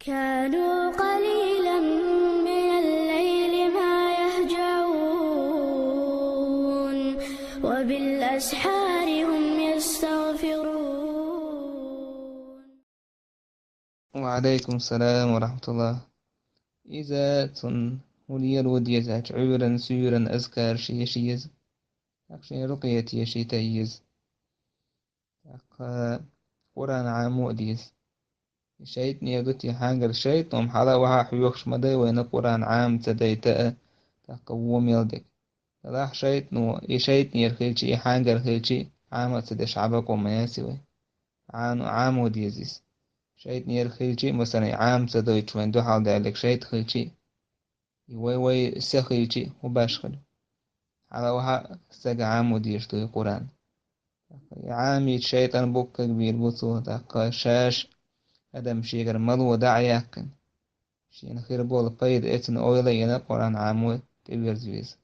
كانوا قليلا من الليل ما يهجعون وبالأسحار هم يستغفرون. وعليكم السلام ورحمة الله. إذا ولي الودية عورا سيورا أذكار شيز أكشن رقية يشي تيز قرآن عامو ديز شيط نيغتي حانجر شيط نوم حالا وها حيوخش مدى وين قرآن عام تديتا تقوم يلدك راح شيط نو يشيط نيرخيلشي حانجر خيلشي عامة تدش عبق ومناسي عامو ديزيس شيط نيرخيلشي مثلا عام تدويت وين دو حال دالك شيط خيلشي وي سخيلشي وباشخل على وها سجع عامو ديشتو القرآن عامي الشيطان بوك كبير بوصو تاق شاش أدم شيغر ملو دعياقن شين خير بول قيد إتن أويلا ينا قرآن عامو كبير زويز